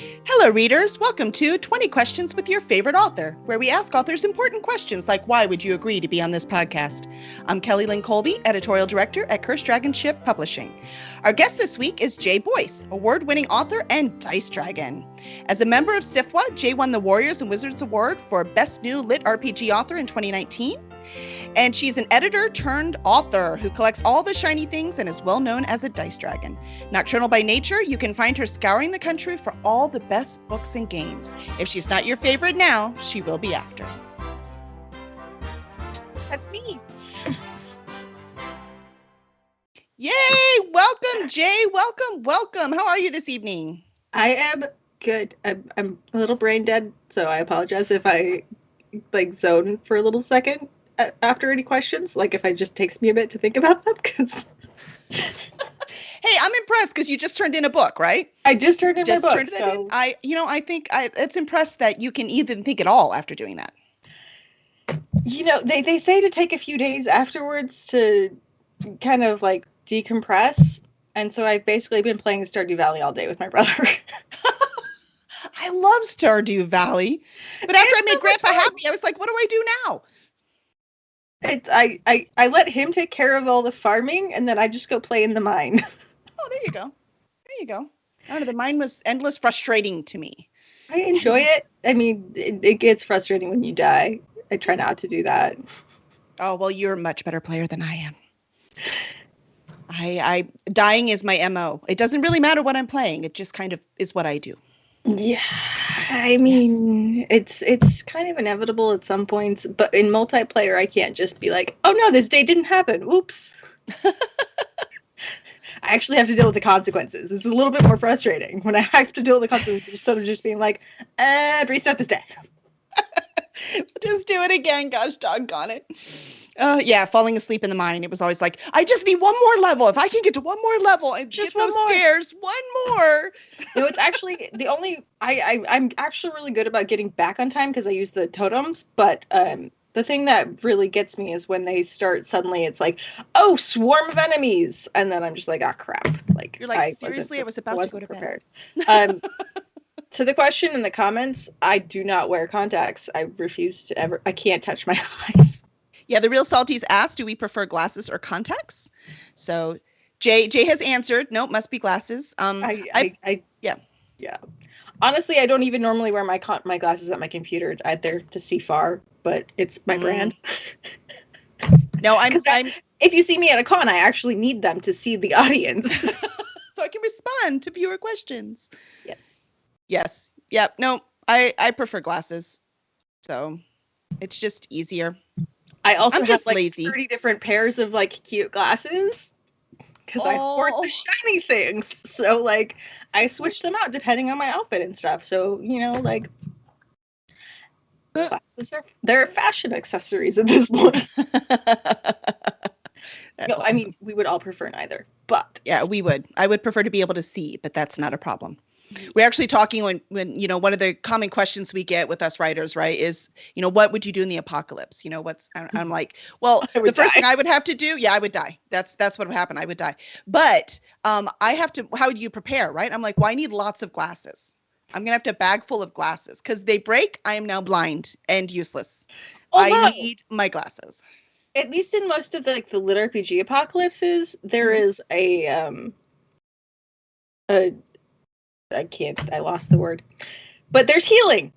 Hello, readers. Welcome to 20 Questions with Your Favorite Author, where we ask authors important questions like, why would you agree to be on this podcast? I'm Kelly Lynn Colby, Editorial Director at Cursed Dragon Ship Publishing. Our guest this week is Jay Boyce, award-winning author and dice dragon. As a member of SIFWA, Jay won the Warriors and Wizards Award for Best New Lit RPG Author in 2019. And she's an editor turned author who collects all the shiny things and is well known as a dice dragon. Nocturnal by nature, you can find her scouring the country for all the best books and games. If she's not your favorite now, she will be after. That's me. Yay! Welcome, Jay. Welcome. How are you this evening? I am good. I'm a little brain dead, so I apologize if I zone for a little second after any questions. Like if it just takes me a bit to think about them, because. Hey, I'm impressed because you just turned in a book, right? I just turned in my book. So... I think it's impressed that you can even think at all after doing that. You know, they say to take a few days afterwards to kind of like decompress, and so I've basically been playing Stardew Valley all day with my brother. I love Stardew Valley, but after I made Grandpa happy, I was like, what do I do now? I let him take care of all the farming, and then I just go play in the mine. Oh, there you go. I don't know, the mine was endless frustrating to me. I enjoy it. I mean, it gets frustrating when you die. I try not to do that. Oh, well, you're a much better player than I am. Dying is my MO. It doesn't really matter what I'm playing. It just kind of is what I do. Yeah, I mean, yes. It's kind of inevitable at some points, but in multiplayer, I can't just be like, oh no, this day didn't happen. Oops. I actually have to deal with the consequences. It's a little bit more frustrating when I have to deal with the consequences instead of just being like, restart this day. Just do it again. Gosh, doggone it. Yeah, falling asleep in the mine. It was always like, I just need one more level. If I can get to one more level and just get those stairs, one more. No, it's actually the only. I'm actually really good about getting back on time because I use the totems. But the thing that really gets me is when they start suddenly. It's like, oh, swarm of enemies, and then I'm just like, ah, crap. Like you're like, seriously, I was about to go to prepared. bed. To the question in the comments, I do not wear contacts. I refuse to ever. I can't touch my eyes. Yeah, the Real Salties asked, do we prefer glasses or contacts? So Jay has answered, nope, must be glasses. Yeah. Honestly, I don't even normally wear my glasses at my computer either to see far, but it's my brand. No, I'm if you see me at a con, I actually need them to see the audience. So I can respond to viewer questions. Yes. Yep. No, I prefer glasses. So it's just easier. I also have like lazy. 30 different pairs of like cute glasses because I hoard the shiny things. So like I switch them out depending on my outfit and stuff. So, you know, like glasses they're fashion accessories at this point. No, awesome. I mean, we would all prefer neither, but yeah, we would. I would prefer to be able to see, but that's not a problem. We're actually talking when you know, one of the common questions we get with us writers, right, is, you know, what would you do in the apocalypse? You know, I'm like, well, the first thing I would have to do, I would die. That's what would happen. I would die. But I have to, how do you prepare, right? I'm like, well, I need lots of glasses. I'm going to have to bag full of glasses because they break. I am now blind and useless. I need my glasses. At least in most of the lit RPG apocalypses, there is I lost the word. But there's healing.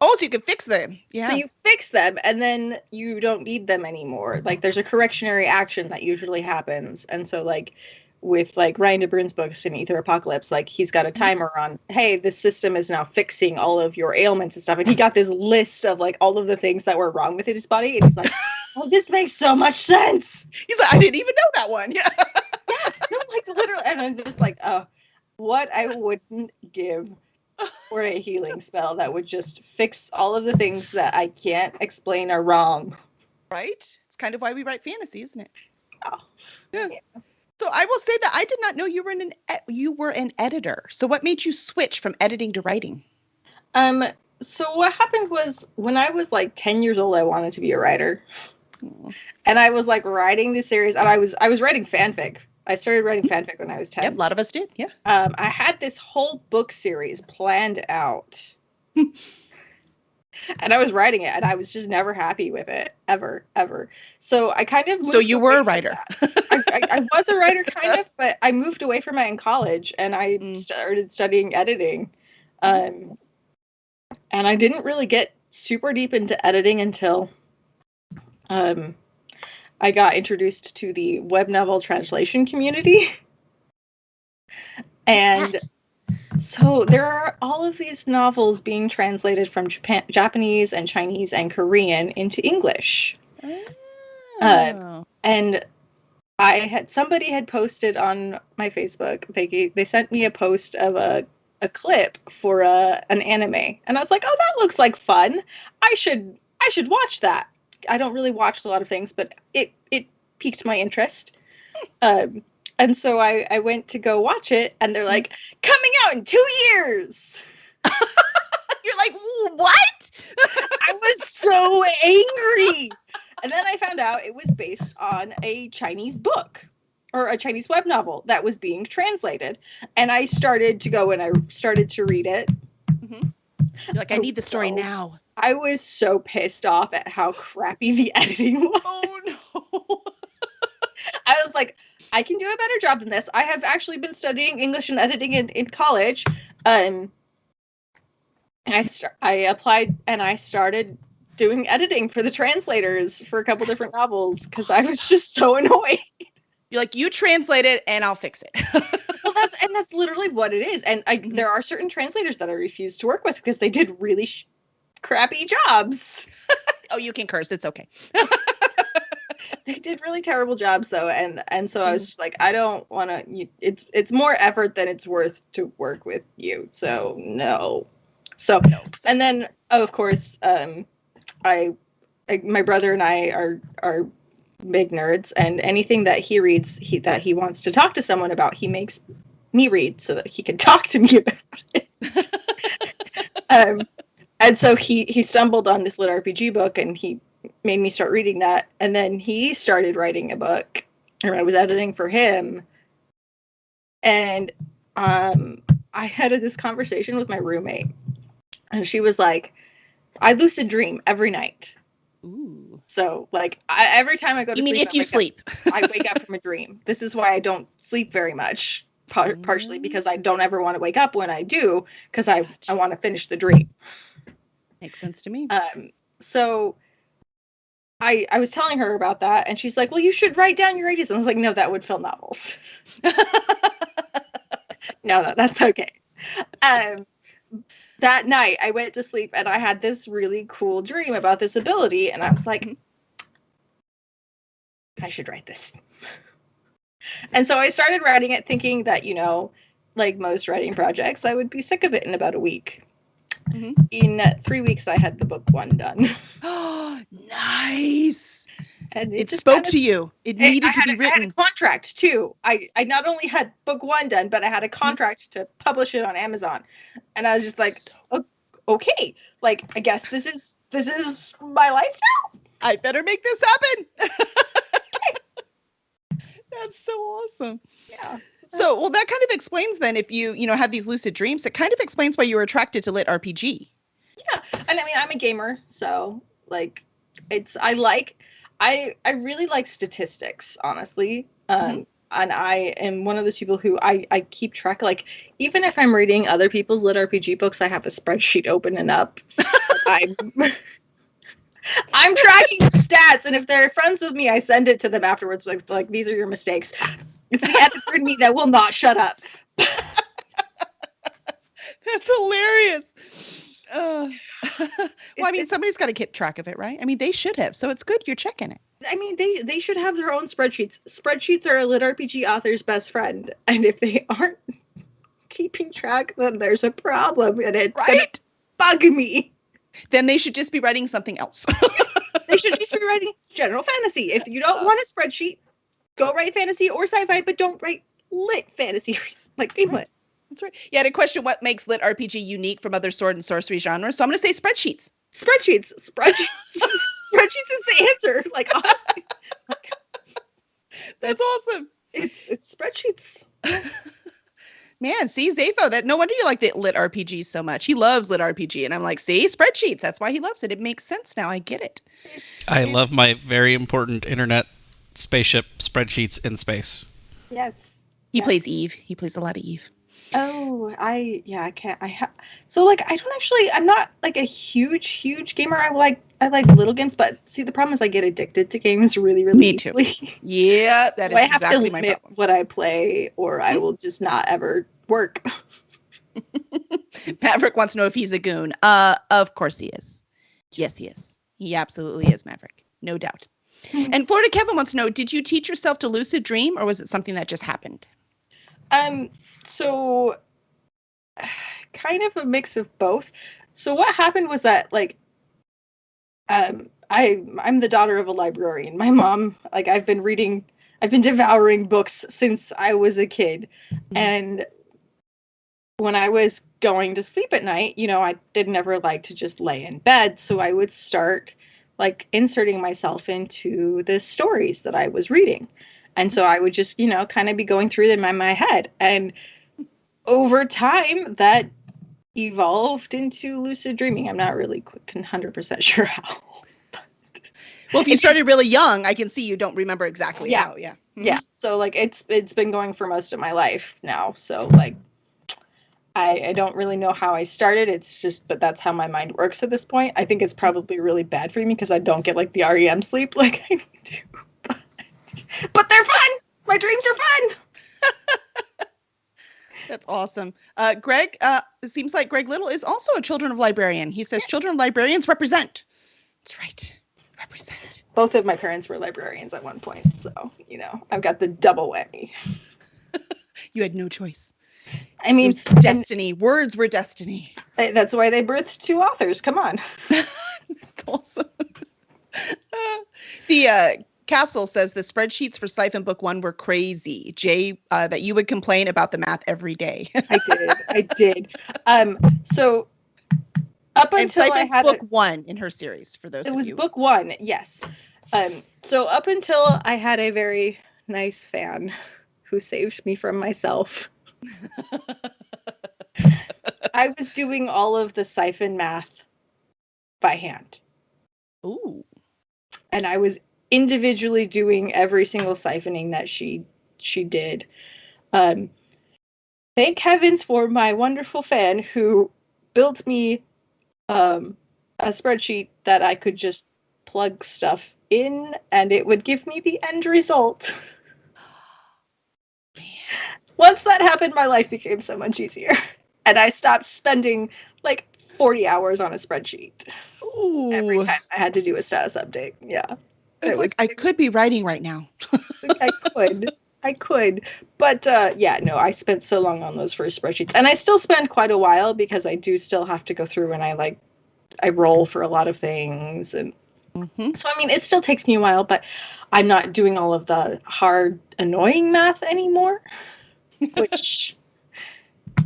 Oh, so you can fix them. Yeah. So you fix them and then you don't need them anymore. Like there's a correctionary action that usually happens. And so like with like Ryan DeBruyn's books in Ether Apocalypse, like he's got a timer on, hey, this system is now fixing all of your ailments and stuff. And he got this list of like all of the things that were wrong with his body. And he's like, oh, this makes so much sense. He's like, I didn't even know that one. Yeah. Yeah. No, like literally. And I'm just like, oh. What I wouldn't give for a healing spell that would just fix all of the things that I can't explain are wrong. Right? It's kind of why we write fantasy, isn't it? Oh, yeah. So I will say that I did not know you were an editor. So what made you switch from editing to writing? So what happened was when I was like 10 years old, I wanted to be a writer. And I was like writing this series, and I was writing fanfic I started writing fanfic when I was 10. Yep, a lot of us did. Yeah. I had this whole book series planned out. And I was writing it, and I was just never happy with it, ever. So I kind of moved So you were a away from writer. I was a writer, kind of, but I moved away from it in college, and I started studying editing. And I didn't really get super deep into editing until I got introduced to the web novel translation community. And so there are all of these novels being translated from Japanese and Chinese and Korean into English. Oh. And somebody had posted on my Facebook. They sent me a post of a clip for an anime, and I was like, "Oh, that looks like fun. I should watch that." I don't really watch a lot of things, but it piqued my interest. And so I went to go watch it, and they're like, coming out in 2 years. You're like, what? I was so angry. And then I found out it was based on a Chinese book or a Chinese web novel that was being translated. And I started to go and I started to read it. Mm-hmm. You're like, I need the story now. I was so pissed off at how crappy the editing was. Oh, no. I was like, I can do a better job than this. I have actually been studying English and editing in college. And I applied and I started doing editing for the translators for a couple different novels because I was just so annoyed. You're like, you translate it and I'll fix it. Well, that's literally what it is. And there are certain translators that I refuse to work with because they did really crappy jobs. Oh, you can curse. It's okay. They did really terrible jobs though, and so I was just like, I don't want to. It's more effort than it's worth to work with you. So no. So and then of course, my brother and I are big nerds, and anything that he reads that he wants to talk to someone about, he makes me read so that he can talk to me about it. And so he stumbled on this lit RPG book, and he made me start reading that. And then he started writing a book, and I was editing for him. And I had this conversation with my roommate, and she was like, I lucid dream every night. Ooh. So like every time I go to sleep. You mean if you sleep? I wake up from a dream. This is why I don't sleep very much. Partially because I don't ever want to wake up when I do, because I want to finish the dream. Makes sense to me. So I was telling her about that, and she's like, well, you should write down your ideas. And I was like, no, that would fill novels. No, that's okay. That night I went to sleep and I had this really cool dream about this ability, and I was like, I should write this. And so I started writing it thinking that, like most writing projects, I would be sick of it in about a week. Mm-hmm. In 3 weeks, I had the book 1 done. Oh, nice. And it spoke to you. It needed to be written. I had a contract, too. I not only had book 1 done, but I had a contract to publish it on Amazon. And I was just like, okay, like, I guess this is my life now. I better make this happen. That's so awesome. Yeah. So, well, that kind of explains then if you have these lucid dreams, it kind of explains why you were attracted to lit RPG. Yeah. And I mean, I'm a gamer, so like I really like statistics, honestly. And I am one of those people who I keep track, like, even if I'm reading other people's lit RPG books, I have a spreadsheet open and up. I'm tracking their stats, and if they're friends with me, I send it to them afterwards. Like these are your mistakes. It's the editor in me that will not shut up. That's hilarious. Well, I mean, somebody's got to keep track of it, right? I mean, they should have. So it's good you're checking it. I mean, they should have their own spreadsheets. Spreadsheets are a lit RPG author's best friend, and if they aren't keeping track, then there's a problem, and it's gonna bug me. Then they should just be writing something else. They should just be writing general fantasy. If you don't want a spreadsheet, go write fantasy or sci-fi, but don't write lit fantasy like lit. That's right. You had a question, what makes lit RPG unique from other sword and sorcery genres? So I'm going to say spreadsheets. Spreadsheets is the answer. Like, that's awesome. It's again, see, Zafo, that no wonder you like the lit RPG so much. He loves lit RPG. And I'm like, see, spreadsheets. That's why he loves it. It makes sense now. I get it. I love my very important internet spaceship spreadsheets in space. Yes. He plays Eve. He plays a lot of Eve. Oh, I can't. So like, I'm not like a huge gamer. I like little games, but see, the problem is I get addicted to games really Me too. easily. Yeah, that So is I have exactly to my limit problem. what I play, or I will just not ever work. Maverick wants to know if he's a goon. Of course he is. Yes, he is. He absolutely is, Maverick. No doubt. And Florida Kevin wants to know, did you teach yourself to lucid dream, or was it something that just happened? So kind of a mix of both. So what happened was that like I'm the daughter of a librarian. My mom, like I've been devouring books since I was a kid. Mm-hmm. And when I was going to sleep at night, I didn't ever like to just lay in bed. So I would start like inserting myself into the stories that I was reading. And so I would just, kind of be going through them in my head. And over time, that evolved into lucid dreaming. I'm not really 100% sure how. Well, if you started really young, I can see you don't remember exactly how. Yeah. Mm-hmm. Yeah. So like it's been going for most of my life now. So like I don't really know how I started. But that's how my mind works at this point. I think it's probably really bad for me because I don't get like the REM sleep like I do. But they're fun. My dreams are fun. That's awesome. Greg, it seems like Greg Little is also a Children of Librarian. He says children of librarians represent. That's right. Represent. Both of my parents were librarians at one point. So, I've got the double whammy. You had no choice. I mean, destiny. Words were destiny. That's why they birthed two authors. Come on. Awesome. The Castle says the spreadsheets for Siphon Book 1 were crazy. Jay, that you would complain about the math every day. I did. So up until Siphon's I had book 1 in her series, for those of you. It was book 1, yes. So up until I had a very nice fan who saved me from myself, I was doing all of the siphon math by hand. Ooh. And I was individually doing every single siphoning that she did. Thank heavens for my wonderful fan who built me a spreadsheet that I could just plug stuff in and it would give me the end result. Once that happened, my life became so much easier. And I stopped spending like 40 hours on a spreadsheet. Ooh. Every time I had to do a status update. Yeah. It's like I could be writing right now. I could. But I spent so long on those first spreadsheets. And I still spend quite a while because I do still have to go through and I roll for a lot of things. And so, I mean, it still takes me a while, but I'm not doing all of the hard, annoying math anymore, which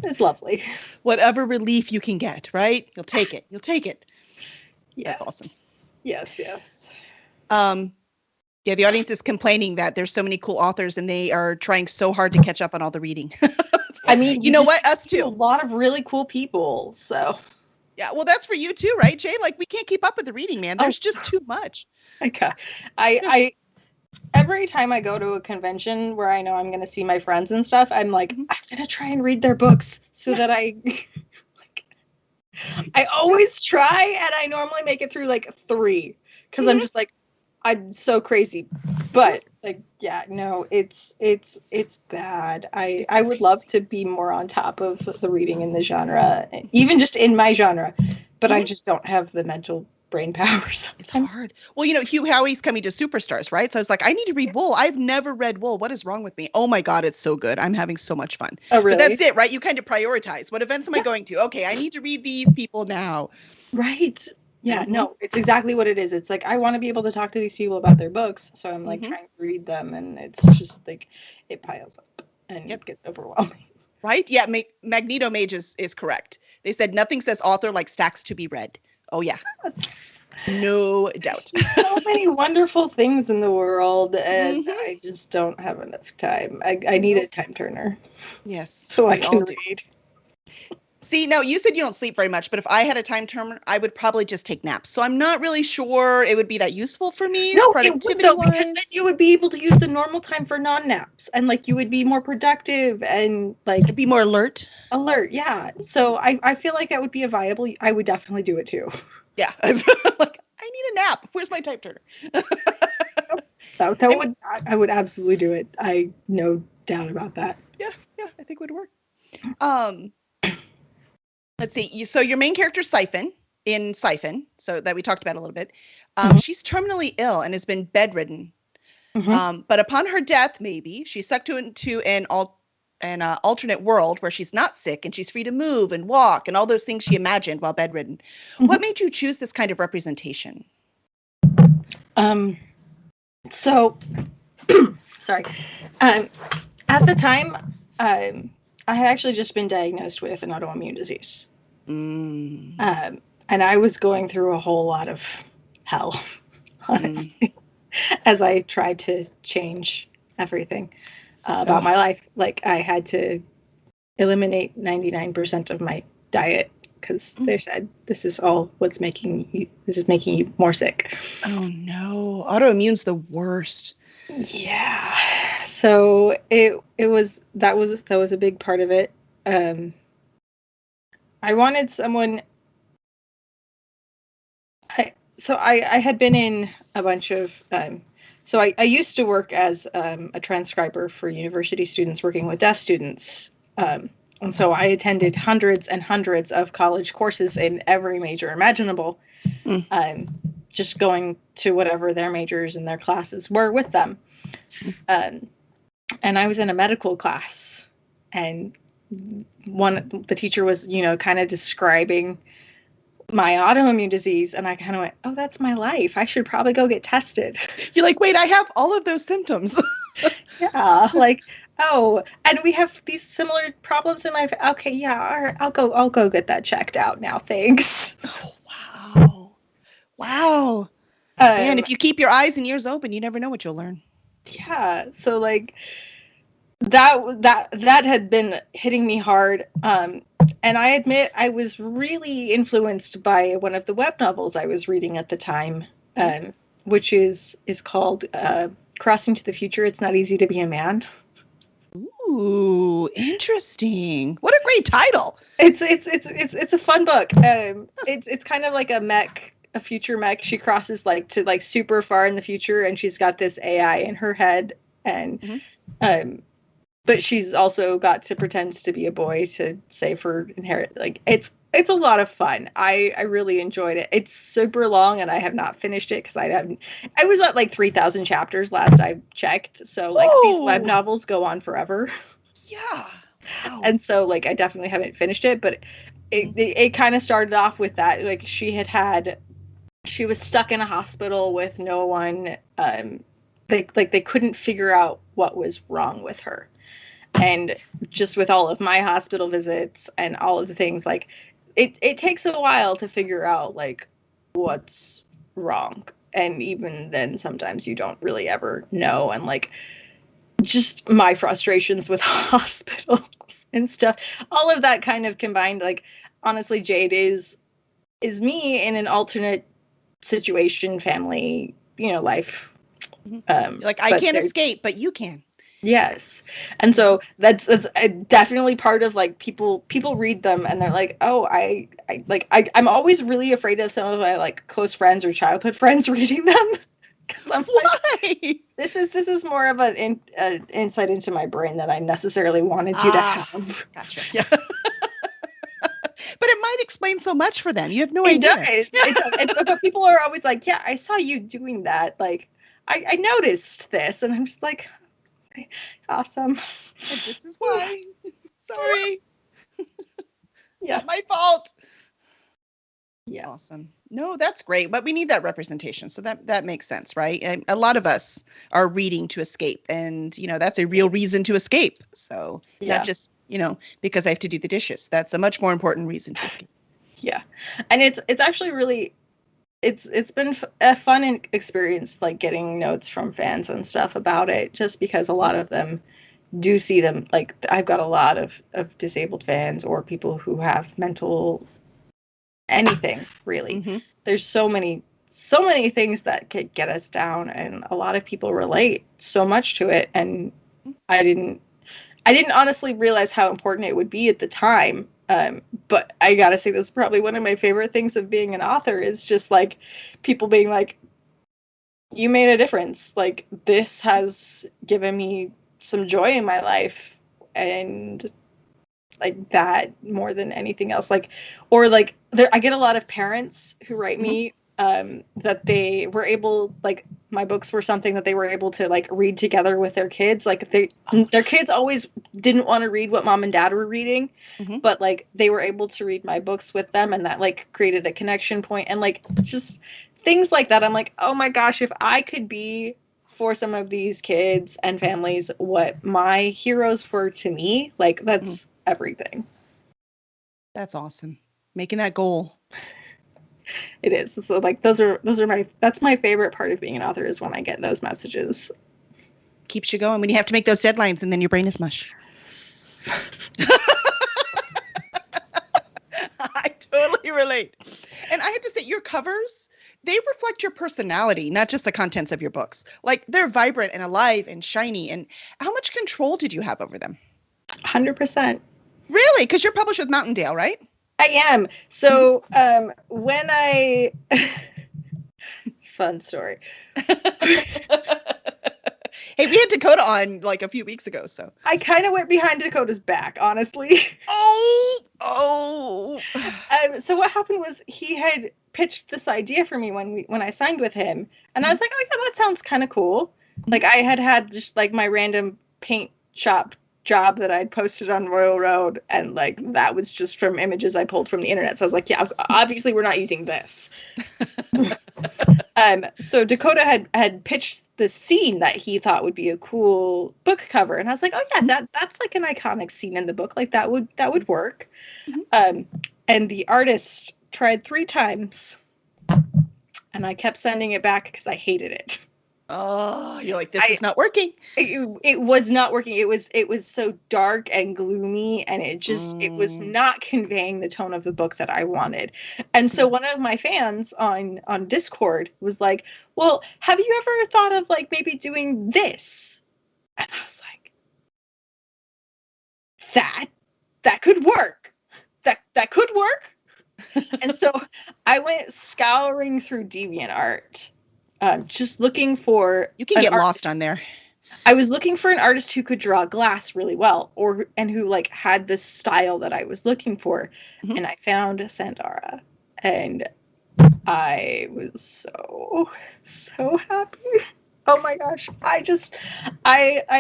is lovely. Whatever relief you can get, right? You'll take it. Yes. That's awesome. Yes. Yeah, the audience is complaining that there's so many cool authors and they are trying so hard to catch up on all the reading. I mean, you know what? Us too. A lot of really cool people, so. Yeah, well, that's for you too, right, Jay? Like, we can't keep up with the reading, man. There's just too much. Okay. I every time I go to a convention where I know I'm going to see my friends and stuff, I'm like, I'm going to try and read their books so that I always try, and I normally make it through like 3 because I'm just like, I'm so crazy. But it's bad. I would love to be more on top of the reading in the genre, even just in my genre, but I just don't have the mental brain power sometimes. It's hard. Well, Hugh Howey's coming to Superstars, right? So I was like, I need to read Wool. I've never read Wool. What is wrong with me? Oh my God, it's so good. I'm having so much fun. Oh, really? But that's it, right? You kind of prioritize. What events am I going to? Okay, I need to read these people now. Right. Yeah, no, it's exactly what it is. It's like, I want to be able to talk to these people about their books. So I'm like trying to read them, and it's just like, it piles up and it gets overwhelming. Right? Yeah, Magneto Mage is correct. They said nothing says author like stacks to be read. Oh, yeah. No doubt. So many wonderful things in the world, and I just don't have enough time. I need a time turner. Yes. So I we all can do. read. See, now you said you don't sleep very much, but if I had a time turner, I would probably just take naps. So I'm not really sure it would be that useful for me, No, it would productivity though, wise. because then you would be able to use the normal time for non-naps, and like you would be more productive and like I'd be more alert. alert. Yeah. So I feel like that would be a viable. I would definitely do it too. Yeah. Like, I need a nap. Where's my time turner? I would absolutely do it. I no doubt about that. Yeah, I think it would work. Let's see. So your main character Siphon in Siphon, so that we talked about a little bit. She's terminally ill and has been bedridden. But upon her death, maybe she's sucked into an alternate world where she's not sick and she's free to move and walk and all those things she imagined while bedridden. What made you choose this kind of representation? So, sorry. At the time, I had actually just been diagnosed with an autoimmune disease. And I was going through a whole lot of hell, honestly, as I tried to change everything about my life. Like, I had to eliminate 99% of my diet because they said this is making you more sick. Oh no, autoimmune's the worst. Yeah. So that was a big part of it. I wanted someone. I had been in a bunch of. So I used to work as a transcriber for university students working with deaf students. And so I attended hundreds and hundreds of college courses in every major imaginable, just going to whatever their majors and their classes were with them. And I was in a medical class, and the teacher was, kind of describing my autoimmune disease, and I kind of went, oh, that's my life. I should probably go get tested. You're like, wait, I have all of those symptoms. Yeah, like, oh, and we have these similar problems in my. Okay, yeah, all right, I'll go get that checked out now. Thanks. Oh, wow. Man, if you keep your eyes and ears open, you never know what you'll learn. Yeah, so like that had been hitting me hard. And I admit I was really influenced by one of the web novels I was reading at the time, which is called Crossing to the Future. It's Not Easy to Be a Man. Ooh, interesting. What a great title. It's a fun book. It's kind of like a future mech. She crosses to super far in the future, and she's got this AI in her head, and but she's also got to pretend to be a boy to save her inheritance. Like it's a lot of fun. I really enjoyed it. It's super long, and I have not finished it because I was at 3,000 chapters last I checked. So these web novels go on forever. Yeah. Wow. And so I definitely haven't finished it, but it kind of started off with that. She was stuck in a hospital with no one. They couldn't figure out what was wrong with her. And just with all of my hospital visits and all of the things, it takes a while to figure out what's wrong. And even then, sometimes you don't really ever know. And just my frustrations with hospitals and stuff, all of that kind of combined. Honestly, Jade is me in an alternate situation, family, life. I can't escape, but you can. Yes. And so that's definitely part of people read them and they're like, oh, I'm always really afraid of some of my close friends or childhood friends reading them. Because I'm why? This is more of an insight into my brain that I necessarily wanted you to have. Gotcha. Yeah. But it might explain so much for them. You have no idea. It does. But people are always like, yeah, I saw you doing that. I noticed this. And I'm just like, awesome. And this is why. Sorry. Yeah. Not my fault. Yeah. Awesome. No, that's great. But we need that representation. So that makes sense, right? And a lot of us are reading to escape. And, that's a real reason to escape. So not just, because I have to do the dishes. That's a much more important reason to escape. Yeah. And it's actually really, it's been a fun experience, like getting notes from fans and stuff about it, just because a lot of them do see them, like I've got a lot of disabled fans or people who have mental anything really. Mm-hmm. There's so many things that could get us down, and a lot of people relate so much to it, and I didn't honestly realize how important it would be at the time. But I gotta say, this is probably one of my favorite things of being an author, is just like people being like, you made a difference. Like, this has given me some joy in my life, and like that more than anything else. Like, or like I get a lot of parents who write me that they were able, like, my books were something that they were able to like read together with their kids. Like their kids always didn't want to read what mom and dad were reading, but like they were able to read my books with them, and that like created a connection point, and like just things like that. I'm like, oh my gosh, if I could be for some of these kids and families what my heroes were to me, like that's everything. That's awesome. Making that goal. It is. So like those are that's my favorite part of being an author, is when I get those messages. Keeps you going when you have to make those deadlines and then your brain is mush. I totally relate. And I have to say, your covers, they reflect your personality, not just the contents of your books. Like, they're vibrant and alive and shiny. And how much control did you have over them? 100%. Really? Because you're published with Mountaindale, right? I am. So when I fun story. Hey, we had Dakota on like a few weeks ago, so I kind of went behind Dakota's back, honestly. Oh. So what happened was, he had pitched this idea for me when I signed with him, and I was like, oh yeah, that sounds kind of cool. Like, I had just like my random paint shop job that I'd posted on Royal Road, and like that was just from images I pulled from the internet. So I was like, yeah, obviously we're not using this. So Dakota had pitched the scene that he thought would be a cool book cover, and I was like, oh yeah, that's like an iconic scene in the book, like that would work. And the artist tried 3 times, and I kept sending it back because I hated it. Oh, you're like, this is not working. It was not working. It was so dark and gloomy, and it was not conveying the tone of the book that I wanted. And so one of my fans on Discord was like, well, have you ever thought of like maybe doing this? And I was like, that could work. That could work. And so I went scouring through DeviantArt, just looking for. You can get lost on there. I was looking for an artist who could draw glass really well, and who like had the style that I was looking for, and I found Sandara, and I was so happy. Oh my gosh, I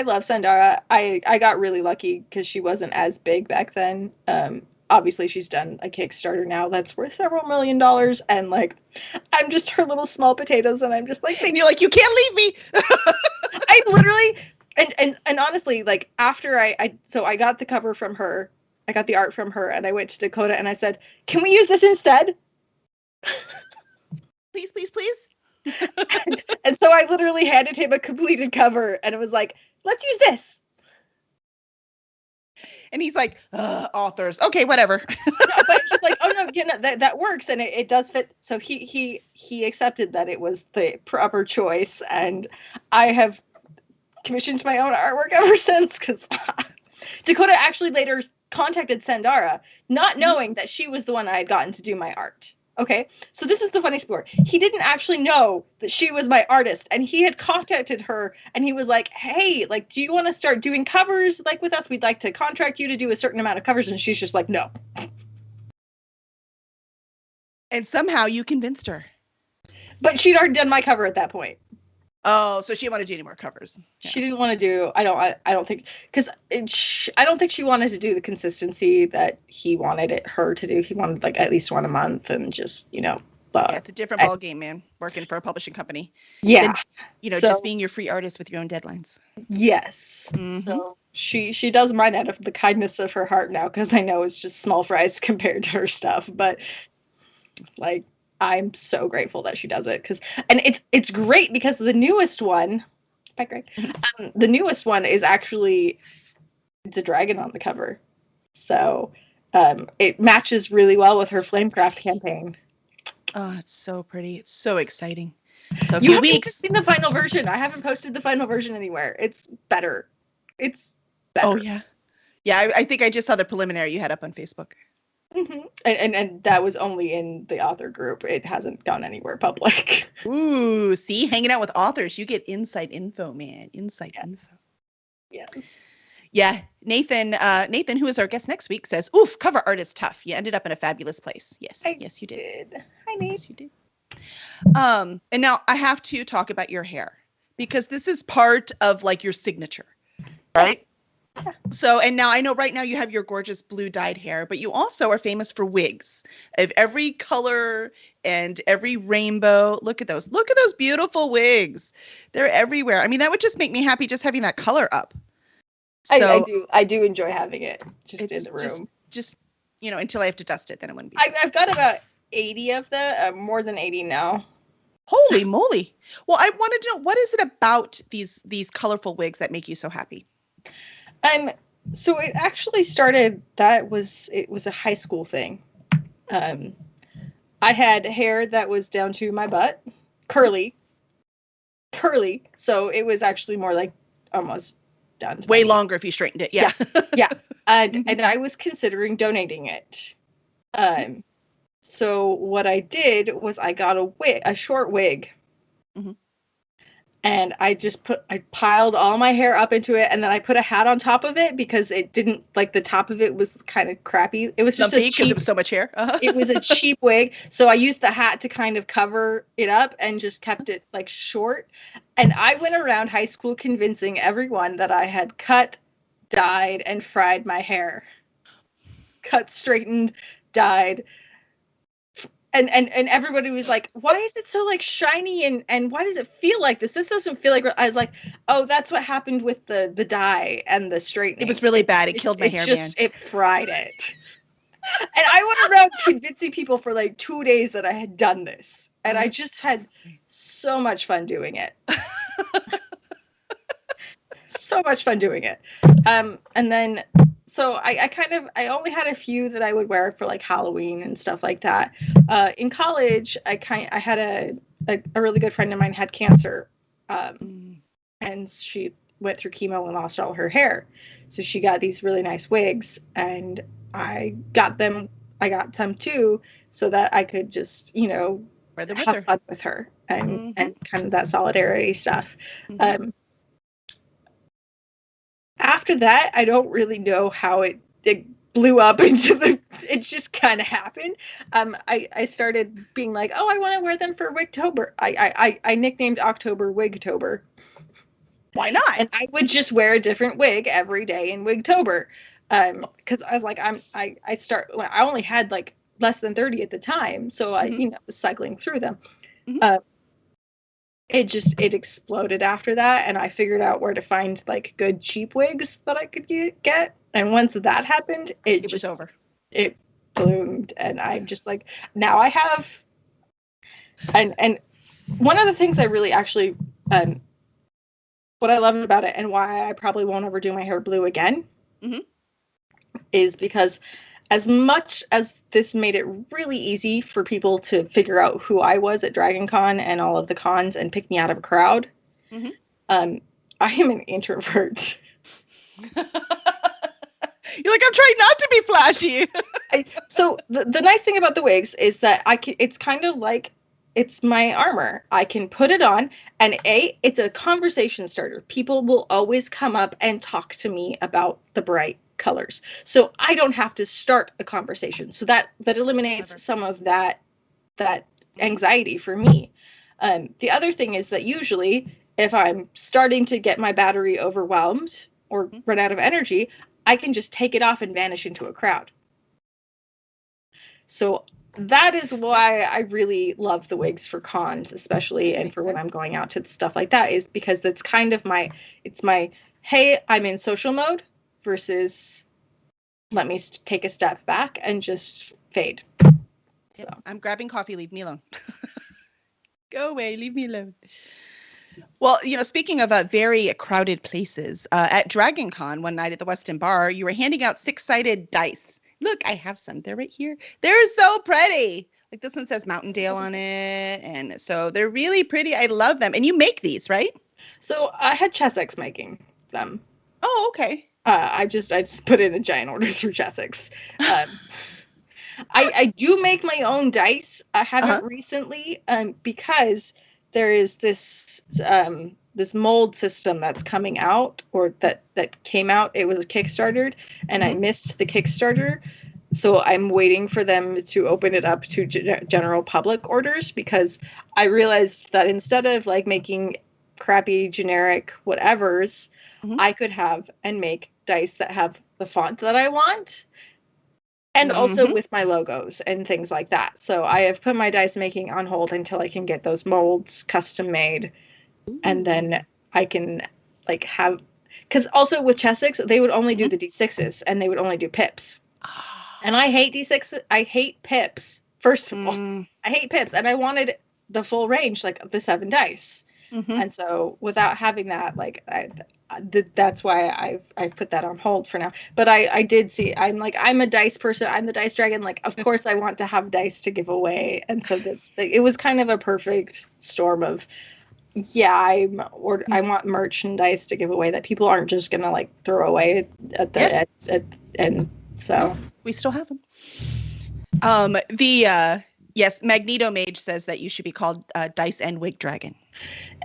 love Sandara. I got really lucky because she wasn't as big back then. Obviously she's done a Kickstarter now that's worth several $1 million, and like I'm just her little small potatoes, and I'm just like, and you're like, you can't leave me. I literally and honestly, like after I got the cover from her, I got the art from her, and I went to Dakota and I said, can we use this instead? Please, please, please. And so I literally handed him a completed cover, and it was like, let's use this. And he's like, authors. Okay, whatever. No, but it's just like, oh no, yeah, no, that works, and it does fit. So he accepted that it was the proper choice, and I have commissioned my own artwork ever since, because Dakota actually later contacted Sandara, not knowing that she was the one I had gotten to do my art. Okay, so this is the funny part. He didn't actually know that she was my artist, and he had contacted her, and he was like, hey, like, do you want to start doing covers like with us? We'd like to contract you to do a certain amount of covers. And she's just like, no. And somehow you convinced her. But she'd already done my cover at that point. Oh, so she didn't want to do any more covers. Yeah. She didn't want to do, I don't think, because I don't think she wanted to do the consistency that he wanted her to do. He wanted like at least one a month, and just, yeah, it's a different ball game, man, working for a publishing company. Yeah. Than, just being your free artist with your own deadlines. Yes. Mm-hmm. So she does mine out of the kindness of her heart now, because I know it's just small fries compared to her stuff. But like, I'm so grateful that she does it, and it's great because the newest one, bye Greg, the newest one is actually, it's a dragon on the cover, so it matches really well with her Flamecraft campaign. Oh, it's so pretty. It's so exciting. So a You few haven't weeks. seen the final version. I haven't posted the final version anywhere. It's better. It's better. Oh yeah, yeah. I think I just saw the preliminary you had up on Facebook. Mm-hmm. And that was only in the author group. It hasn't gone anywhere public. Ooh, see, hanging out with authors, you get inside info, man. Inside info. Yes. Yeah, Nathan, who is our guest next week, says, "Oof, cover art is tough. You ended up in a fabulous place." Yes, yes, you did. Hi, Nate. Yes, you did. And now I have to talk about your hair because this is part of like your signature, right? Yeah. So, and now I know right now you have your gorgeous blue dyed hair, but you also are famous for wigs of every color and every rainbow. Look at those. Look at those beautiful wigs. They're everywhere. I mean, that would just make me happy just having that color up. So, I do enjoy having it just in the room. Just until I have to dust it, then it wouldn't be. I've got about 80 of them, more than 80 now. Holy moly! Well, I wanted to know, what is it about these colorful wigs that make you so happy? So it actually started. It was a high school thing. I had hair that was down to my butt, curly. So it was actually more like almost down to way longer if you straightened it. Yeah. Yeah. And I was considering donating it. So what I did was I got a short wig. Mm-hmm. And I piled all my hair up into it, and then I put a hat on top of it because it didn't, like, the top of it was kind of crappy. It was just because it was so much hair. Uh-huh. It was a cheap wig, so I used the hat to kind of cover it up and just kept it like short. And I went around high school convincing everyone that I had cut, dyed, and fried my hair. Cut, straightened, dyed. And everybody was like, why is it so like shiny and why does it feel like this? This doesn't feel like. I was like, oh, that's what happened with the dye and the straightening. It was really bad. It killed my hair, man. It fried it. And I went around convincing people for like 2 days that I had done this. And I just had so much fun doing it. So much fun doing it. And then, so I only had a few that I would wear for like Halloween and stuff like that. In college, I had a really good friend of mine had cancer. And she went through chemo and lost all her hair. So she got these really nice wigs, and I got some too, so that I could just, have fun with her and kind of that solidarity stuff. Mm-hmm. After that, I don't really know how it blew up into it just kind of happened. I started being like, oh, I want to wear them for Wigtober. I nicknamed October Wigtober. Why not? And I would just wear a different wig every day in Wigtober. Because I was like, I only had like less than 30 at the time. So I, was cycling through them. Mm-hmm. It exploded after that. And I figured out where to find like good cheap wigs that I could get. And once that happened, it was over. It bloomed. And I'm just like, now I have, and one of the things I really actually, what I love about it and why I probably won't ever do my hair blue again, is because as much as this made it really easy for people to figure out who I was at Dragon Con and all of the cons and pick me out of a crowd, I am an introvert. You're like, I'm trying not to be flashy. So the nice thing about the wigs is that it's kind of like, it's my armor. I can put it on, and it's a conversation starter. People will always come up and talk to me about the bright colors. So I don't have to start a conversation. So that eliminates some of that anxiety for me. The other thing is that usually if I'm starting to get my battery overwhelmed or run out of energy, I can just take it off and vanish into a crowd. So that is why I really love the wigs for cons, especially, and for when I'm going out to stuff like that, is because that's kind of my, hey, I'm in social mode versus let me take a step back and just fade. So I'm grabbing coffee. Leave me alone. Go away. Leave me alone. Well, speaking of very crowded places, at Dragon Con one night at the Westin Bar, you were handing out 6-sided dice. Look, I have some. They're right here. They're so pretty. Like this one says Mountaindale on it. And so they're really pretty. I love them. And you make these, right? So I had Chessex making them. Oh, okay. I just put in a giant order through Chessex. I do make my own dice. I haven't recently because there is this this mold system that's coming out, or that came out. It was a Kickstarter, and I missed the Kickstarter. So I'm waiting for them to open it up to general public orders, because I realized that instead of like making crappy generic whatevers, I could have and make dice that have the font that I want, and also with my logos and things like that. So I have put my dice making on hold until I can get those molds custom made. And then I can like have, because also with Chessex, they would only do the D6s and they would only do pips. And I hate D6. I hate pips. First of all, I hate pips, and I wanted the full range, like the 7 dice. And so without having that, like that's why I've put that on hold for now. But I did see, I'm a dice person. I'm the dice dragon. Like, of course I want to have dice to give away. And so it was kind of a perfect storm of, I want merchandise to give away that people aren't just gonna like throw away and so we still have them. Yes, Magneto Mage says that you should be called Dice and Wig Dragon.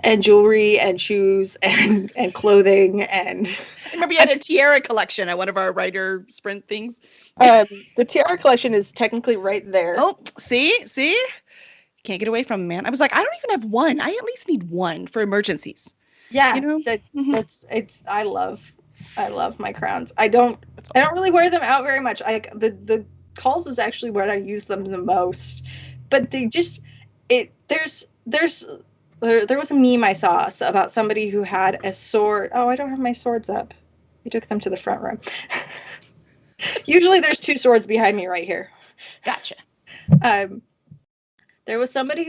And jewelry and shoes and clothing. And I remember you had a tiara collection at one of our writer sprint things. The tiara collection is technically right there. Oh, see? Can't get away from, man. I was like, I don't even have one. I at least need one for emergencies. Yeah, I love my crowns. I don't really wear them out very much. The calls is actually where I use them the most. But they just there was a meme I saw about somebody who had a sword. Oh, I don't have my swords up. We took them to the front room. Usually there's 2 swords behind me right here. Gotcha. There was somebody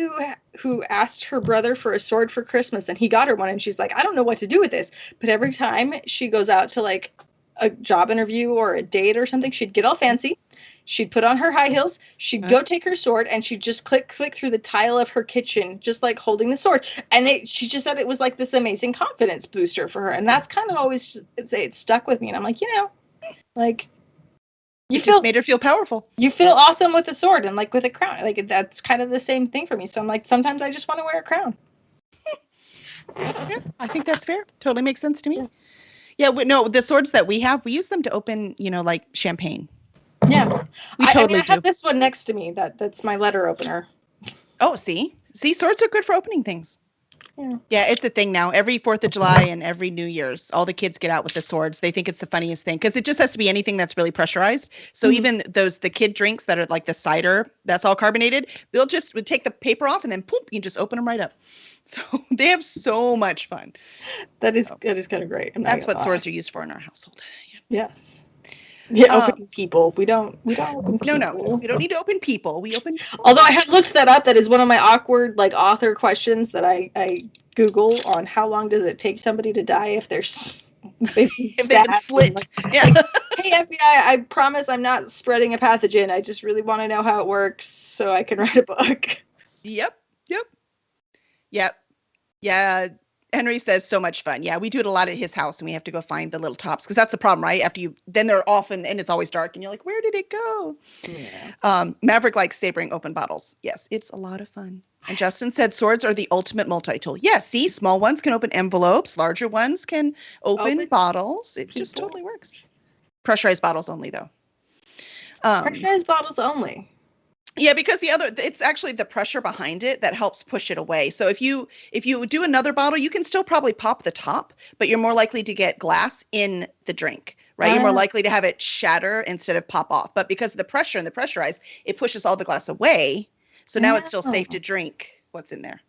who asked her brother for a sword for Christmas, and he got her one, and she's like, I don't know what to do with this. But every time she goes out to like a job interview or a date or something, she'd get all fancy. She'd put on her high heels. She'd go take her sword, and she'd just click through the tile of her kitchen, just like holding the sword. And she just said it was like this amazing confidence booster for her. And that's kind of always, it stuck with me. And I'm like, like, you just made her feel powerful. You feel awesome with a sword and like with a crown. Like that's kind of the same thing for me. So I'm like, sometimes I just want to wear a crown. Yeah, I think that's fair. Totally makes sense to me. Yes. Yeah, no, the swords that we have, we use them to open, like champagne. Yeah, we totally do. I have this one next to me. That's my letter opener. Oh, see, swords are good for opening things. Yeah, it's a thing now. Every 4th of July and every New Year's, all the kids get out with the swords. They think it's the funniest thing because it just has to be anything that's really pressurized. So even the kid drinks that are like the cider that's all carbonated, they'll just take the paper off and then poof, you just open them right up. So they have so much fun. That is kind of great. That's what swords are used for in our household. Yeah. Yes. Yeah, opening people. We don't open people. No. We don't need to open people. We open people. Although I have looked that up. That is one of my awkward like author questions that I Google on how long does it take somebody to die if they've been slit. Like, hey FBI, I promise I'm not spreading a pathogen. I just really want to know how it works so I can write a book. Yep. Yeah. Henry says so much fun. Yeah, we do it a lot at his house, and we have to go find the little tops because that's the problem, right? Then they're off and it's always dark, and you're like, where did it go? Yeah. Maverick likes sabering open bottles. Yes, it's a lot of fun. And Justin said swords are the ultimate multi-tool. Yeah, see, small ones can open envelopes, larger ones can open bottles. It just totally works. Pressurized bottles only, though. Pressurized bottles only. Yeah, because it's actually the pressure behind it that helps push it away. So if you do another bottle, you can still probably pop the top, but you're more likely to get glass in the drink, right? You're more likely to have it shatter instead of pop off. But because of the pressure and the pressurized, it pushes all the glass away. So now it's still safe to drink what's in there.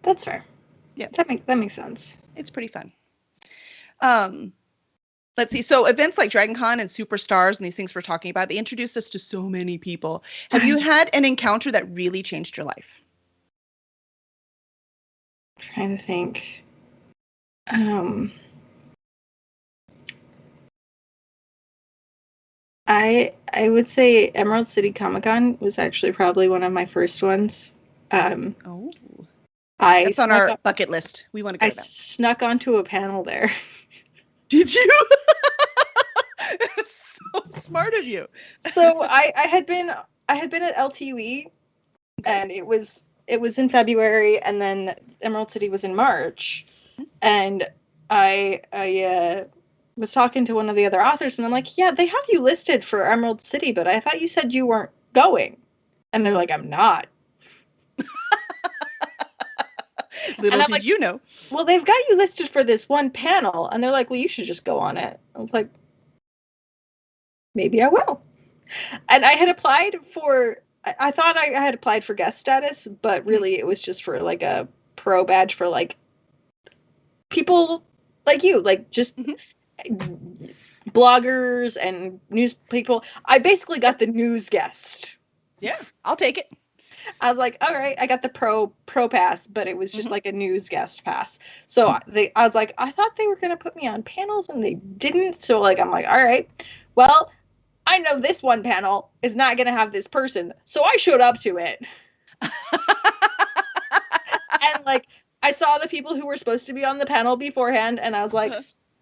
That's fair. Yeah. That makes sense. It's pretty fun. Let's see. So events like DragonCon and Superstars and these things we're talking about, they introduced us to so many people. Have you had an encounter that really changed your life? Trying to think. I would say Emerald City Comic Con was actually probably one of my first ones. Oh, I that's on our bucket list. We want to go. I snuck onto a panel there. Did you? That's so smart of you. So I had been at LTUE, and it was in February, and then Emerald City was in March, and I was talking to one of the other authors, and I'm like, yeah, they have you listed for Emerald City, but I thought you said you weren't going. And they're like, I'm not. Little did you know. Well, they've got you listed for this one panel. And they're like, well, you should just go on it. I was like, maybe I will. And I had applied for, I thought I had applied for guest status, but really it was just for like a pro badge for like people like you, like just bloggers and news people. I basically got the news guest. Yeah, I'll take it. I was like, all right, I got the pro pass, but it was just like a news guest pass. So I was like, I thought they were going to put me on panels and they didn't. So like, I'm like, all right, well, I know this one panel is not going to have this person. So I showed up to it. And like, I saw the people who were supposed to be on the panel beforehand. And I was like,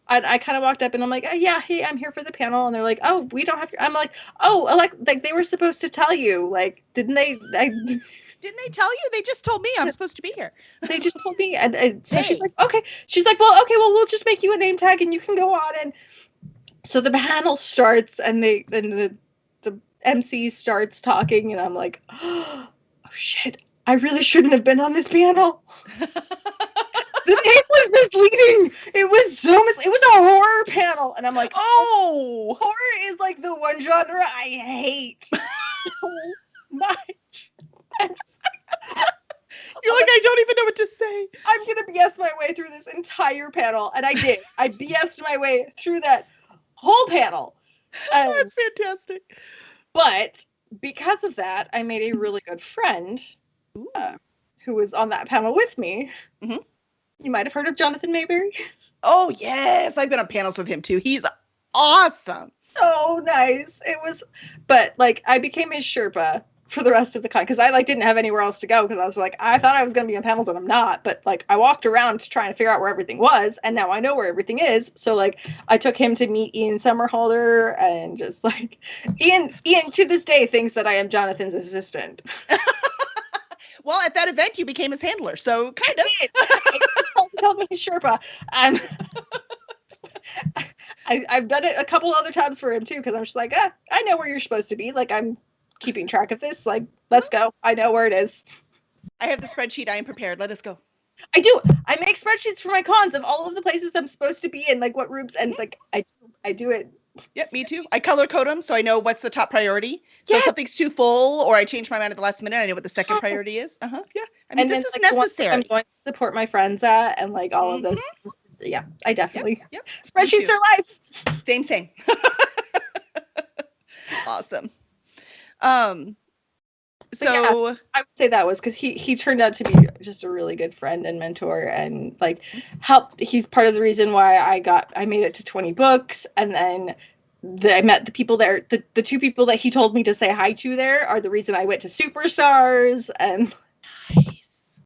I kind of walked up and I'm like, oh, yeah, hey, I'm here for the panel. And they're like, oh, we don't have to. I'm like, oh, like they were supposed to tell you. Like, didn't they? Didn't they tell you? They just told me I'm supposed to be here. They just told me. And so she's like, okay. She's like, well, okay, well, we'll just make you a name tag and you can go on. And so the panel starts and the MC starts talking. And I'm like, oh, shit, I really shouldn't have been on this panel. The name was misleading. It was it was a horror panel. And I'm like, oh, horror is like the one genre I hate so much. You're like, I don't even know what to say. I'm going to BS my way through this entire panel. And I did. I BS'd my way through that whole panel. That's fantastic. But because of that, I made a really good friend who was on that panel with me. Mm-hmm. You might have heard of Jonathan Mayberry. Oh, yes. I've been on panels with him, too. He's awesome. So nice. It was, but like, I became his Sherpa for the rest of the con because I like didn't have anywhere else to go because I was like, I thought I was going to be on panels and I'm not. But like, I walked around trying to figure out where everything was. And now I know where everything is. So like, I took him to meet Ian Somerhalder and just like, Ian to this day thinks that I am Jonathan's assistant. Well, at that event, you became his handler, so kind of. He called me his Sherpa. I've done it a couple other times for him, too, because I'm just like, I know where you're supposed to be. Like, I'm keeping track of this. Like, let's go. I know where it is. I have the spreadsheet. I am prepared. Let us go. I do. I make spreadsheets for my cons of all of the places I'm supposed to be in, like what rooms, and like I do it. Yep, me too. I color code them so I know what's the top priority. So if something's too full or I change my mind at the last minute, I know what the second priority is. Yeah. I mean, this is necessary. I'm going to support my friends at and like all of those. Yeah, I definitely. Yep. Spreadsheets are life. Same. Awesome. So yeah, I would say that was because he turned out to be just a really good friend and mentor and like helped. He's part of the reason why I made it to 20 books. And then I met the people there. The two people that he told me to say hi to there are the reason I went to Superstars. And nice.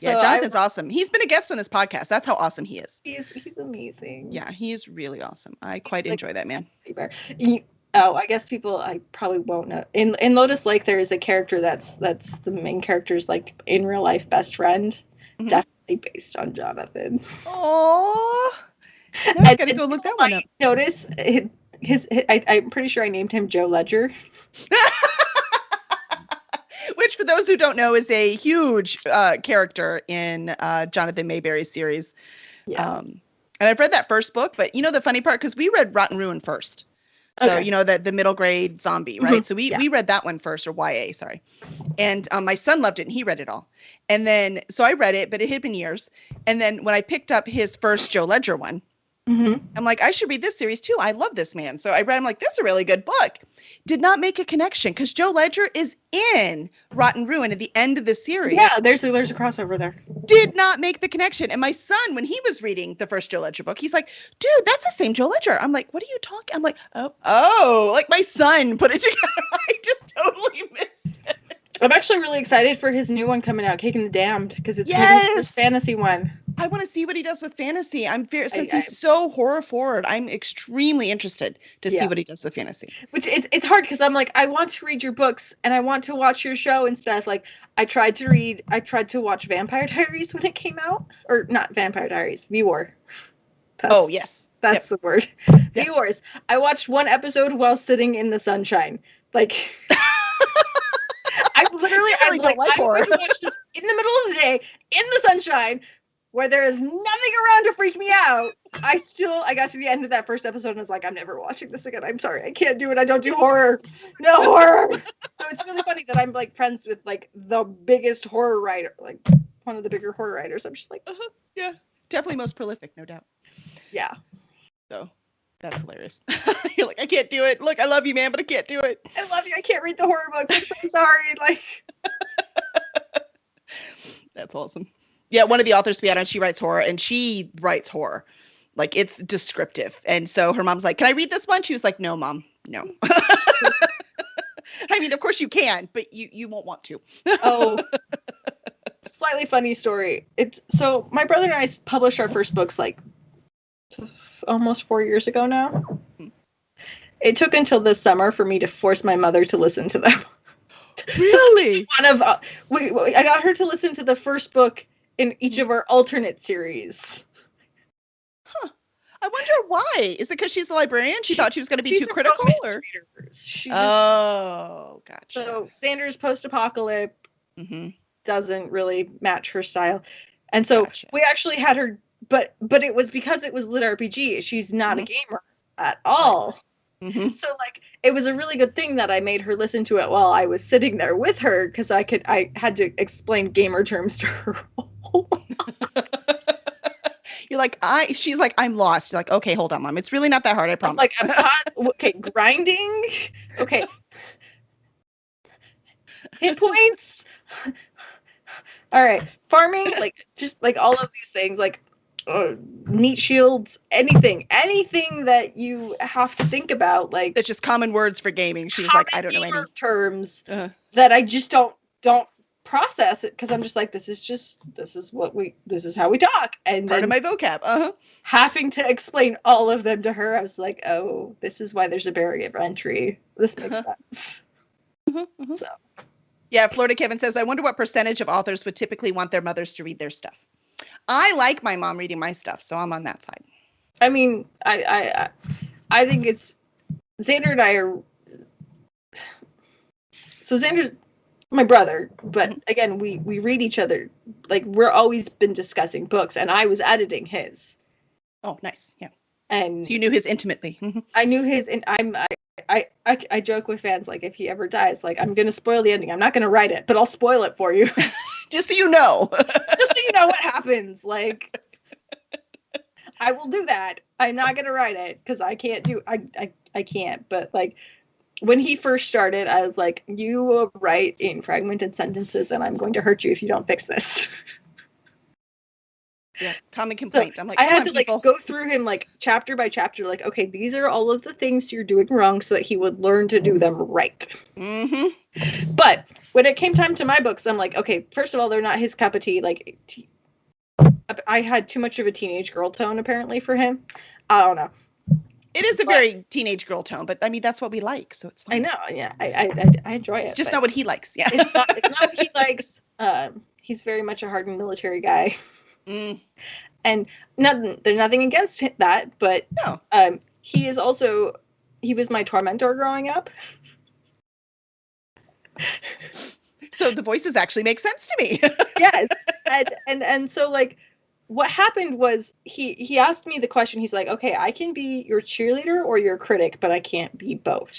Yeah, Jonathan's awesome. He's been a guest on this podcast. That's how awesome he is. He's amazing. Yeah, he is really awesome. I quite enjoy that man. I guess people I probably won't know. In Lotus Lake, there is a character that's the main character's like in real life best friend, definitely based on Jonathan. Oh, I gotta go look that one up. Notice I'm pretty sure I named him Joe Ledger. Which, for those who don't know, is a huge character in Jonathan Mayberry's series. Yeah. And I've read that first book, but you know the funny part, because we read Rotten Ruin first. So, you know, the middle grade zombie, right? Mm-hmm. So we read that one first, or YA, sorry. And my son loved it, and he read it all. And then, so I read it, but it had been years. And then when I picked up his first Joe Ledger one, Mm-hmm. I'm like, I should read this series too. I love this man. So I read, I'm like, this is a really good book. Did not make a connection because Joe Ledger is in Rotten Ruin at the end of the series. Yeah, there's a crossover there. Did not make the connection. And my son, when he was reading the first Joe Ledger book, he's like, dude, that's the same Joe Ledger. I'm like, what are you talking? I'm like, oh, like my son put it together. I just totally missed it. I'm actually really excited for his new one coming out, Cake and the Damned, because it's his first fantasy one. I want to see what he does with fantasy. Since he's so horror forward, I'm extremely interested to see what he does with fantasy. Which it's hard because I'm like, I want to read your books and I want to watch your show and stuff. Like I tried to watch Vampire Diaries when it came out, or not Vampire Diaries, V-War. Yes. That's the word. V-Wars. I watched one episode while sitting in the sunshine. Like I was like, I'm going to watch this in the middle of the day in the sunshine where there is nothing around to freak me out. I got to the end of that first episode and was like, I'm never watching this again. I'm sorry. I can't do it. I don't do horror. No horror. So it's really funny that I'm like friends with like the biggest horror writer, like one of the bigger horror writers. I'm just like, yeah, definitely most prolific, no doubt. Yeah. So that's hilarious. You're like, I can't do it. Look, I love you, man, but I can't do it. I love you. I can't read the horror books. I'm so sorry. Like, that's awesome. Yeah, one of the authors we had on, she writes horror, and she writes horror. Like, it's descriptive. And so her mom's like, can I read this one? She was like, no, Mom, no. I mean, of course you can, but you won't want to. Oh, slightly funny story. So my brother and I published our first books like almost 4 years ago now. It took until this summer for me to force my mother to listen to them. Really? I got her to listen to the first book in each of our alternate series. Huh. I wonder why. Is it because she's a librarian? She thought she was going to be too critical? Or? Gotcha. So Xander's post-apocalypse doesn't really match her style. And so we actually had her, but it was because it was lit RPG. She's not a gamer at all. Mm-hmm. So like it was a really good thing that I made her listen to it while I was sitting there with her, because I had to explain gamer terms to her. You're like, she's like, I'm lost. You're like, okay, hold on, Mom. It's really not that hard, I promise. Like, okay, grinding. Okay. Hit points. All right. Farming, like, just like all of these things, like meat shields, anything that you have to think about, like it's just common words for gaming. She was like, I don't know any terms that I just don't process it, because I'm just like, this is how we talk, and part of my vocab. Having to explain all of them to her, I was like, oh, this is why there's a barrier of entry. This makes sense. So yeah, Florida Kevin says, I wonder what percentage of authors would typically want their mothers to read their stuff. I like my mom reading my stuff, so I'm on that side. I mean, I think it's Xander and I are. So Xander's my brother, but again, we read each other. Like, we're always been discussing books, and I was editing his. Oh, nice, yeah. And so you knew his intimately. I knew his, and I joke with fans, like, if he ever dies, like, I'm gonna spoil the ending. I'm not gonna write it, but I'll spoil it for you. Just so you know. Just so you know what happens. Like, I will do that. I'm not gonna write it because I can't do. I can't. But like, when he first started, I was like, you will write in fragmented sentences, and I'm going to hurt you if you don't fix this. Yeah, common complaint. So I'm like, I had to people. like go through him like chapter by chapter, like, okay, these are all of the things you're doing wrong, so that he would learn to do them right. Mm-hmm. But when it came time to my books, I'm like, okay, first of all, they're not his cup of tea. Like, I had too much of a teenage girl tone apparently for him. I don't know. It is a very teenage girl tone, but I mean, that's what we like, so it's fine. I know, yeah. I enjoy it. It's just not what he likes, yeah. It's not what he likes. He's very much a hardened military guy. Mm. And there's nothing against that, but no. He was my tormentor growing up. So the voices actually make sense to me. Yes. And so like, what happened was he asked me the question. He's like, okay, I can be your cheerleader or your critic, but I can't be both.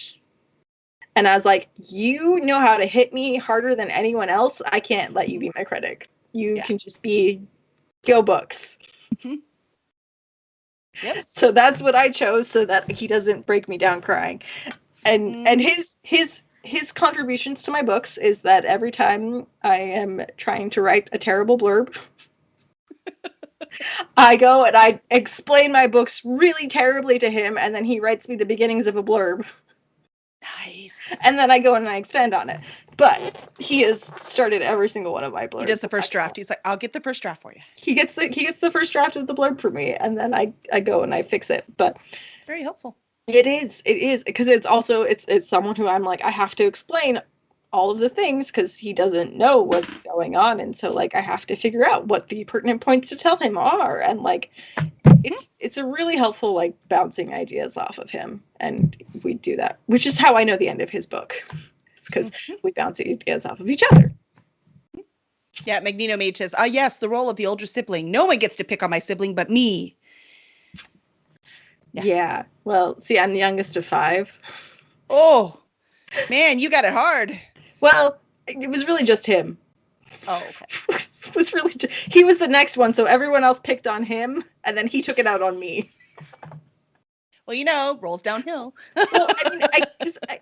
And I was like, you know how to hit me harder than anyone else. I can't let you be my critic. You can just be go books. Mm-hmm. Yep. So that's what I chose so that he doesn't break me down crying. And his contributions to my books is that every time I am trying to write a terrible blurb, I go and I explain my books really terribly to him, and then he writes me the beginnings of a blurb. Nice. And then I go and I expand on it. But he has started every single one of my blurbs. He does the first draft. He's like, I'll get the first draft for you. He gets the first draft of the blurb for me, and then I go and I fix it. But very helpful. It is because it's also it's someone who I'm like, I have to explain all of the things because he doesn't know what's going on, and so like I have to figure out what the pertinent points to tell him are, and like it's a really helpful like bouncing ideas off of him, and we do that, which is how I know the end of his book. It's because we bounce ideas off of each other. Yeah, Magneto Mage says, yes, the role of the older sibling. No one gets to pick on my sibling but me. Yeah. Well, see, I'm the youngest of 5. Oh, man, you got it hard. Well, it was really just him. Oh, okay. It was really he was the next one, so everyone else picked on him, and then he took it out on me. Well, rolls downhill. Well, I mean,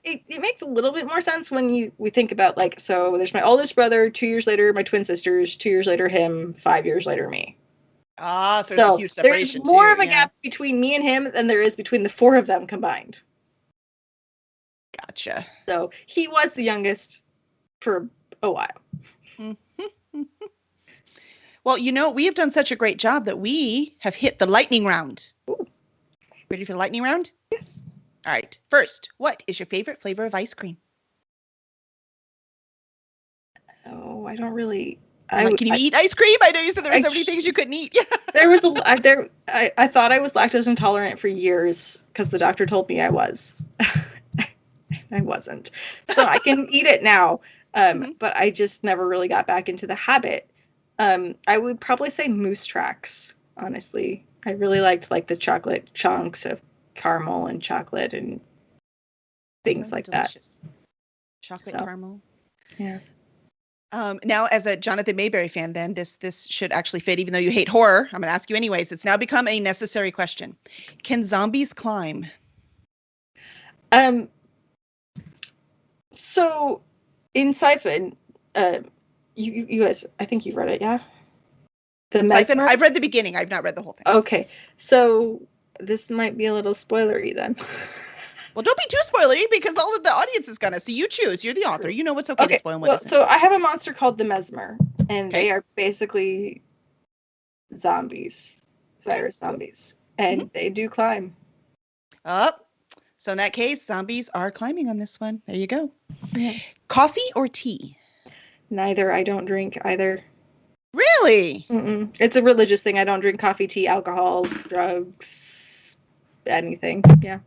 it makes a little bit more sense when we think about, like, so there's my oldest brother, 2 years later, my twin sisters, 2 years later, him, 5 years later, me. So there's a huge separation. There's more of a gap between me and him than there is between the 4 of them combined. Gotcha. So he was the youngest for a while. Well, we have done such a great job that we have hit the lightning round. Ooh. Ready for the lightning round? Yes. All right. First, what is your favorite flavor of ice cream? Oh, I don't really. Can you eat ice cream? I know you said there were so many things you couldn't eat. There was I thought I was lactose intolerant for years because the doctor told me I was. I wasn't. So I can eat it now. But I just never really got back into the habit. I would probably say Moose Tracks, honestly. I really liked like the chocolate chunks of caramel and chocolate and things like delicious. That. Chocolate caramel. Yeah. Now, as a Jonathan Mayberry fan, then this should actually fit, even though you hate horror. I'm going to ask you anyways. It's now become a necessary question. Can zombies climb? So in Siphon, you guys, I think you've read it, yeah? The Siphon, I've read the beginning. I've not read the whole thing. Okay, so this might be a little spoilery then. Well, don't be too spoilery because all of the audience is gonna. So you choose. You're the author. You know what's okay to spoil and what isn't. So I have a monster called the Mesmer, and they are basically zombies, virus zombies, and they do climb. So in that case, zombies are climbing on this one. There you go. Yeah. Coffee or tea? Neither. I don't drink either. Really? Mm-mm. It's a religious thing. I don't drink coffee, tea, alcohol, drugs, anything. Yeah.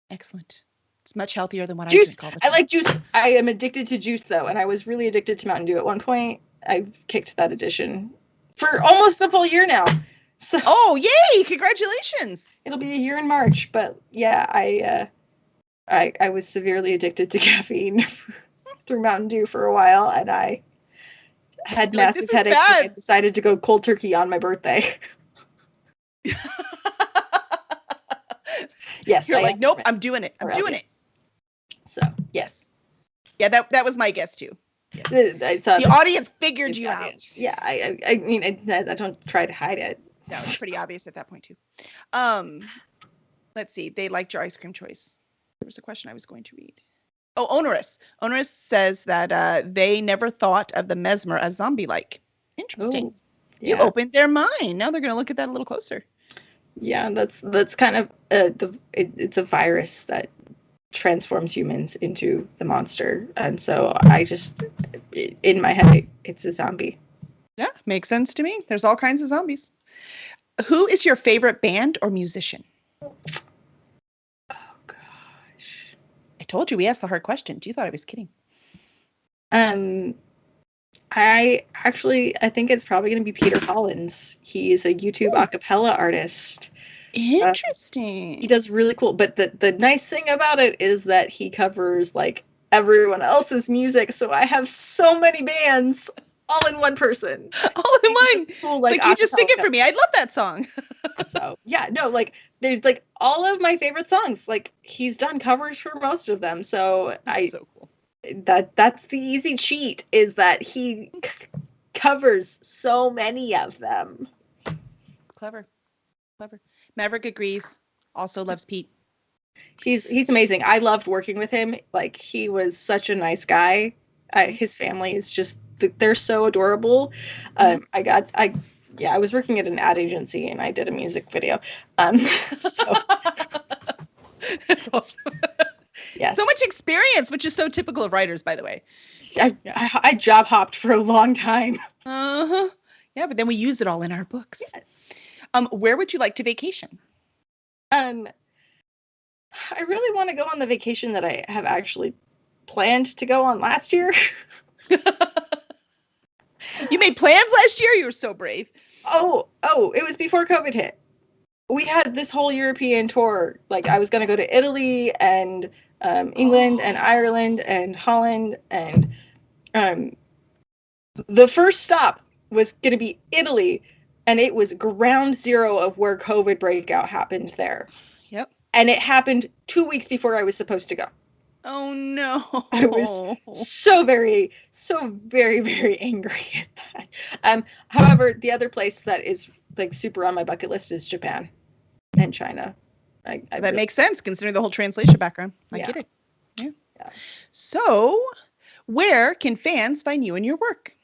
Excellent. It's much healthier than what juice. I drink all the time. I like juice. I am addicted to juice, though, and I was really addicted to Mountain Dew at one point. I've kicked that addiction for almost a full year now. So, yay! Congratulations! It'll be a year in March, but yeah, I was severely addicted to caffeine through Mountain Dew for a while, and I had massive headaches. And I decided to go cold turkey on my birthday. Yes, you're like, nope, I'm doing it. I'm doing it. So yes, yeah, that was my guess too. Yeah. The audience figured you out. Yeah, I mean, I don't try to hide it. No, it's pretty obvious at that point too. Let's see. They liked your ice cream choice. There was a question I was going to read. Oh, Onerous. Onerous says that they never thought of the Mesmer as zombie-like. Interesting. Ooh, yeah. You opened their mind. Now they're going to look at that a little closer. Yeah, that's kind of it's a virus that transforms humans into the monster, and so I just in my head it's a zombie. Yeah, makes sense to me. There's all kinds of zombies. Who is your favorite band or musician? Oh gosh, I told you we asked the hard questions. You thought I was kidding. I think it's probably going to be Peter Hollins. He's a YouTube acapella artist. Interesting. He does really cool. But the nice thing about it is that he covers like everyone else's music. So I have so many bands all in one person. All in one. Cool, like you just sing it for me. I love that song. So yeah, no, like there's like all of my favorite songs. Like he's done covers for most of them. So That's so cool. that's the easy cheat is that he covers so many of them. Clever. Maverick agrees. Also loves Pete. He's amazing. I loved working with him. Like he was such a nice guy. His family is just they're so adorable. I was working at an ad agency and I did a music video. So That's awesome. yes. So much experience, which is so typical of writers, by the way. I job hopped for a long time. Uh-huh. Yeah, but then we use it all in our books. Yes. Where would you like to vacation? I really want to go on the vacation that I have actually planned to go on last year. You made plans last year? You were so brave. Oh, it was before COVID hit. We had this whole European tour. Like I was going to go to Italy and England and Ireland and Holland. And the first stop was going to be Italy. And it was ground zero of where COVID breakout happened there. Yep. And it happened 2 weeks before I was supposed to go. Oh, no. I was so very, very angry at that. However, the other place that is like super on my bucket list is Japan and China. That makes sense considering the whole translation background. I get it. Yeah. So, where can fans find you and your work?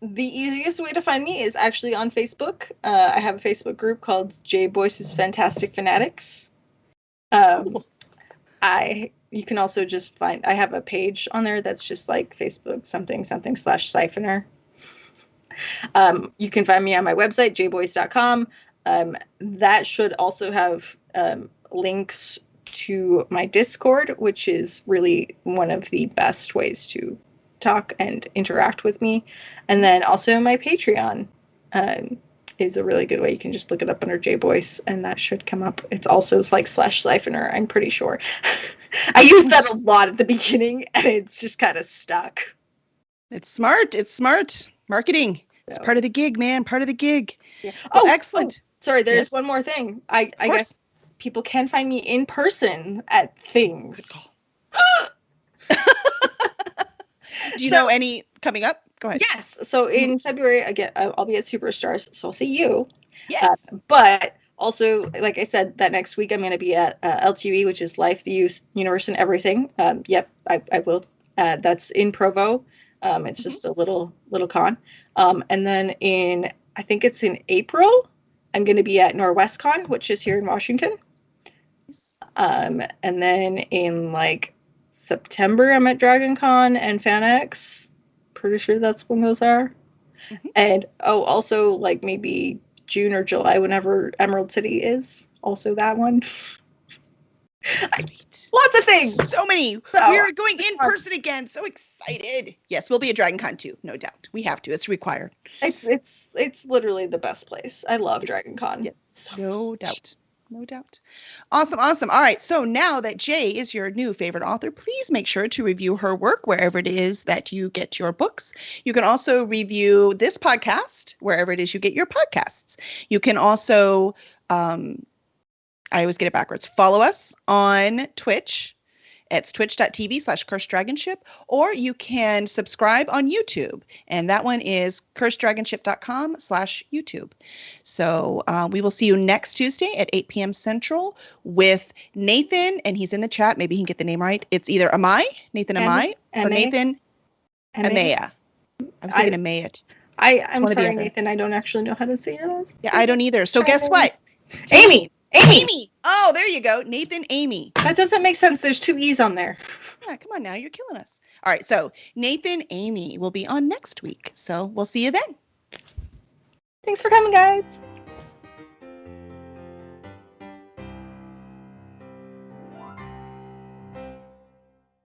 The easiest way to find me is actually on Facebook. I have a Facebook group called Jay Boyce's Fantastic Fanatics. Cool. You can also just I have a page on there that's just like Facebook /Siphoner. You can find me on my website, jboyce.com. That should also have links to my Discord, which is really one of the best ways to talk and interact with me. And then also my Patreon is a really good way. You can just look it up under Jay Boyce and that should come up. It's also like /Siphoner, I'm pretty sure. I used that a lot at the beginning and it's just kind of stuck. It's smart. Marketing. It's part of the gig, man. Part of the gig. Yeah. Well, excellent. Sorry, there's one more thing. I guess people can find me in person at things. Good call. Do you know any coming up? Go ahead. Yes. So in February, I'll be at Superstars, so I'll see you. Yes. But also, like I said, that next week I'm going to be at LTUE, which is Life, the Use, Universe, and Everything. Yep, I will. That's in Provo. It's just a little con. And then I think it's in April, I'm going to be at NorwestCon, which is here in Washington. And then in like September, I'm at DragonCon and FanX. Pretty sure that's when those are. And also like maybe June or July, whenever Emerald City is. Also that one. Lots of things. So many. So, we're going in person again. So excited. Yes, we'll be at DragonCon too, no doubt. We have to. It's required. It's literally the best place. I love DragonCon. Yeah. No doubt. No doubt. Awesome. All right. So now that Jay is your new favorite author, please make sure to review her work wherever it is that you get your books. You can also review this podcast wherever it is you get your podcasts. You can also, I always get it backwards, follow us on Twitch. It's twitch.tv/curseddragonship, or you can subscribe on YouTube, and that one is curseddragonship.com/YouTube. So we will see you next Tuesday at 8 p.m. Central with Nathan, and he's in the chat. Maybe he can get the name right. It's either Nathan Amai, or Nathan Amaya. I was thinking Amaya. I'm sorry, Nathan. I don't actually know how to say your last name. Yeah, I don't either. So guess what? Amy. Oh, there you go. Nathan Amy. That doesn't make sense. There's 2 E's on there. Yeah, come on now. You're killing us. All right. So Nathan Amy will be on next week. So we'll see you then. Thanks for coming, guys.